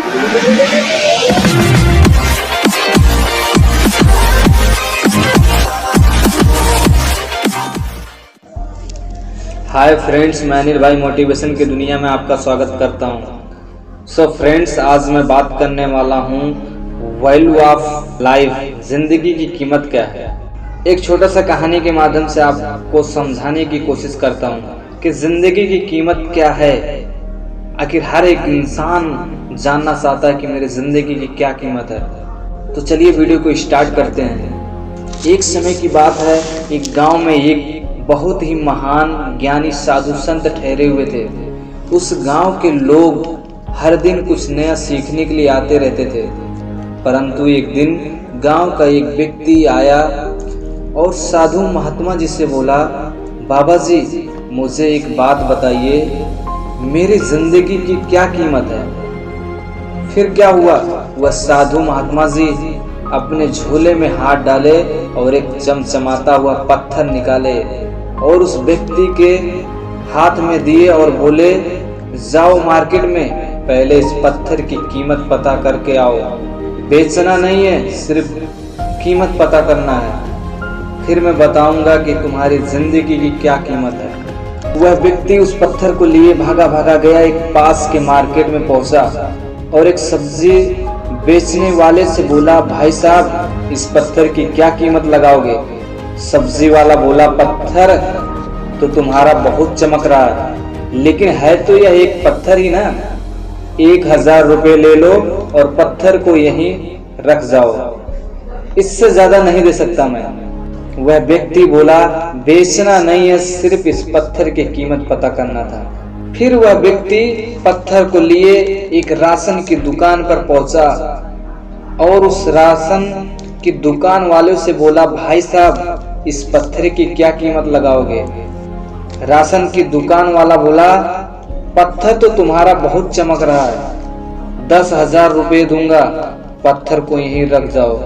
Hi friends, मैं अनिल भाई motivation की दुनिया में आपका स्वागत करता हूं। सो फ्रेंड्स, आज मैं बात करने वाला हूं वैल्यू ऑफ लाइफ, जिंदगी की कीमत क्या है। एक छोटा सा कहानी के माध्यम से आपको समझाने की कोशिश करता हूं कि जिंदगी की कीमत क्या है। आखिर हर एक इंसान जानना चाहता है कि मेरी जिंदगी की क्या कीमत है। तो चलिए वीडियो को स्टार्ट करते हैं। एक समय की बात है, एक गांव में एक बहुत ही महान ज्ञानी साधु संत ठहरे हुए थे। उस गांव के लोग हर दिन कुछ नया सीखने के लिए आते रहते थे। परंतु एक दिन गांव का एक व्यक्ति आया और साधु महात्मा जी से बोला, बाबा जी मुझे एक बात बताइए, मेरी जिंदगी की क्या कीमत है। फिर क्या हुआ, वह साधु महात्मा जी अपने झोले में हाथ डाले और एक चमचमाता हुआ पत्थर निकाले और उस व्यक्ति के हाथ में दिए और बोले, जाओ मार्केट में पहले इस पत्थर की कीमत पता करके आओ। बेचना नहीं है, सिर्फ कीमत पता करना है, फिर मैं बताऊंगा कि तुम्हारी जिंदगी की क्या कीमत है। वह व्यक्ति उस पत्थर को लिए भागा भागा गया, एक पास के मार्केट में पहुंचा और एक सब्जी बेचने वाले से बोला, भाई साहब इस पत्थर की क्या कीमत लगाओगे। सब्जी वाला बोला, पत्थर तो तुम्हारा बहुत चमक रहा है, लेकिन है तो यह एक पत्थर ही ना, 1000 रुपये ले लो और पत्थर को यहीं रख जाओ, इससे ज्यादा नहीं दे सकता मैं। वह व्यक्ति बोला, बेचना नहीं है, सिर्फ इस पत्थर की कीमत पता करना था। फिर वह व्यक्ति पत्थर को लिए एक राशन की दुकान पर पहुंचा और उस राशन की दुकान वाले से बोला, भाई साहब इस पत्थर की क्या कीमत लगाओगे। राशन की दुकान वाला बोला, पत्थर तो तुम्हारा बहुत चमक रहा है, 10,000 रुपये दूंगा, पत्थर को यहीं रख जाओ,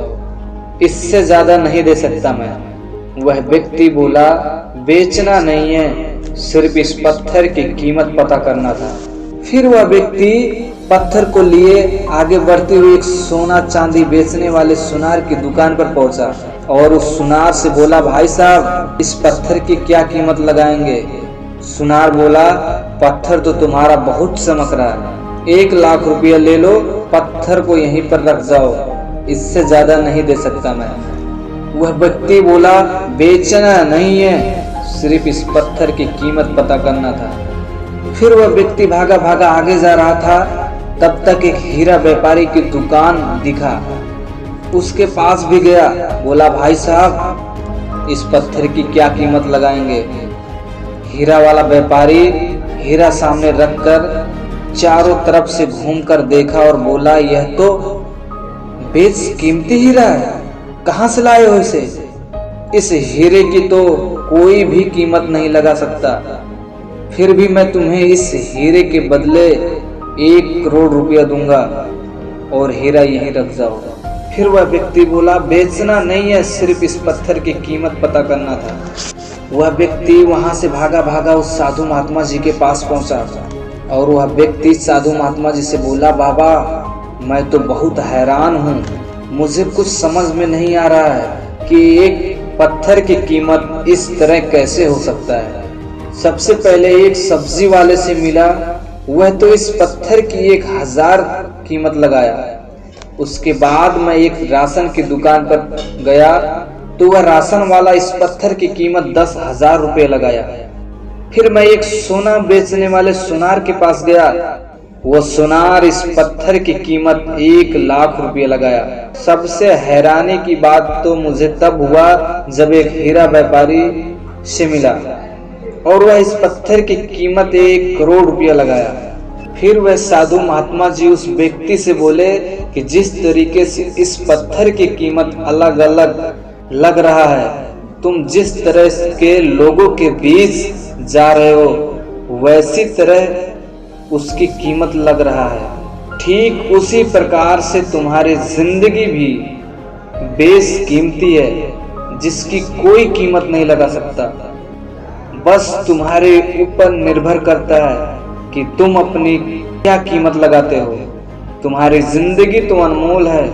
इससे ज्यादा नहीं दे सकता मैं। वह व्यक्ति बोला, बेचना नहीं है, सिर्फ इस पत्थर की कीमत पता करना था। फिर वह व्यक्ति पत्थर को लिए आगे बढ़ते हुए एक सोना चांदी बेचने वाले सुनार की दुकान पर पहुंचा और उस सुनार से बोला, भाई साहब इस पत्थर की क्या कीमत लगाएंगे। सुनार बोला, पत्थर तो तुम्हारा बहुत चमक रहा है, 1,00,000 रुपया ले लो, पत्थर को यहीं पर रख जाओ, इससे ज्यादा नहीं दे सकता मैं। वह व्यक्ति बोला, बेचना नहीं है, सिर्फ इस पत्थर की कीमत पता करना था। फिर वह व्यक्ति भागा भागा आगे जा रहा था, तब तक एक हीरा व्यापारी की दुकान दिखा, उसके पास भी गया, बोला, भाई साहब इस पत्थर की क्या कीमत लगाएंगे। हीरा वाला व्यापारी हीरा सामने रखकर चारों तरफ से घूमकर देखा और बोला, यह तो बेशकीमती हीरा है, कहां से लाए हो इसे। इस हीरे की तो कोई भी कीमत नहीं लगा सकता, फिर भी मैं तुम्हें इस हीरे के बदले 1 करोड़ रुपया दूंगा और हीरा यहीं रख जाओ। फिर वह व्यक्ति बोला, बेचना नहीं है, सिर्फ इस पत्थर की कीमत पता करना था। वह व्यक्ति वहां से भागा भागा उस साधु महात्मा जी के पास पहुंचा और वह व्यक्ति साधु महात्मा जी से बोला, बाबा मैं तो बहुत हैरान हूँ, मुझे कुछ समझ में नहीं आ रहा है कि एक पत्थर की कीमत इस तरह कैसे हो सकता है। सबसे पहले एक सब्जी वाले से मिला, वह तो इस पत्थर की 1,000 कीमत लगाया। उसके बाद मैं एक राशन की दुकान पर गया तो वह राशन वाला इस पत्थर की कीमत 10,000 रुपये लगाया। फिर मैं एक सोना बेचने वाले सुनार के पास गया, वो सुनार इस पत्थर की कीमत 1,00,000 रुपये लगाया। सबसे हैरानी की बात तो मुझे तब हुआ जब एक हीरा व्यापारी से मिला और वह इस पत्थर की कीमत 1 करोड़ रुपया लगाया। फिर वह साधु महात्मा जी उस व्यक्ति से बोले कि जिस तरीके से इस पत्थर की कीमत अलग अलग लग रहा है, तुम जिस तरह के लोगों के बीच जा रहे हो वैसी तरह उसकी कीमत लग रहा है। ठीक उसी प्रकार से तुम्हारी जिंदगी भी बेशकीमती है, जिसकी कोई कीमत नहीं लगा सकता। बस तुम्हारे ऊपर निर्भर करता है कि तुम अपनी क्या कीमत लगाते हो। तुम्हारी जिंदगी तो अनमोल है।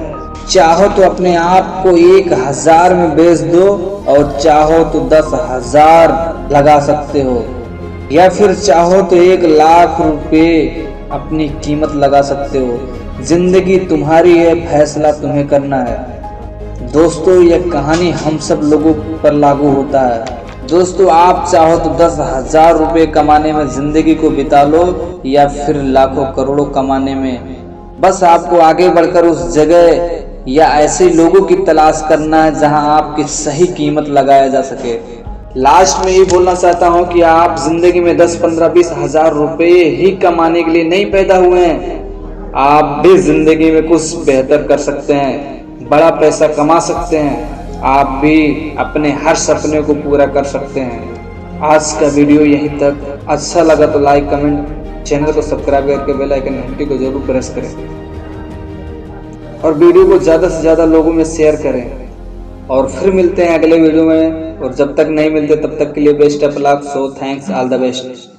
चाहो तो अपने आप को 1000 में बेच दो और चाहो तो 10,000 लगा सकते हो, या फिर चाहो तो 1,00,000 रुपए अपनी कीमत लगा सकते हो। जिंदगी तुम्हारी है, फैसला तुम्हें करना है। दोस्तों, यह कहानी हम सब लोगों पर लागू होता है। दोस्तों, आप चाहो तो 10,000 रुपए कमाने में जिंदगी को बिता लो, या फिर लाखों करोड़ों कमाने में। बस आपको आगे बढ़कर उस जगह या ऐसे लोगों की तलाश करना है जहां आपकी सही कीमत लगाया जा सके। लास्ट में ये बोलना चाहता हूं कि आप जिंदगी में 10, 15, 20 हजार रुपए ही कमाने के लिए नहीं पैदा हुए हैं। आप भी जिंदगी में कुछ बेहतर कर सकते हैं, बड़ा पैसा कमा सकते हैं। आप भी अपने हर सपने को पूरा कर सकते हैं। आज का वीडियो यहीं तक। अच्छा लगा तो लाइक, कमेंट, चैनल को सब्सक्राइब करके बेल आइकन घंटी को जरूर प्रेस करें और वीडियो को ज़्यादा से ज़्यादा लोगों में शेयर करें। और फिर मिलते हैं अगले वीडियो में, और जब तक नहीं मिलते तब तक के लिए best of luck. So thanks, all the best.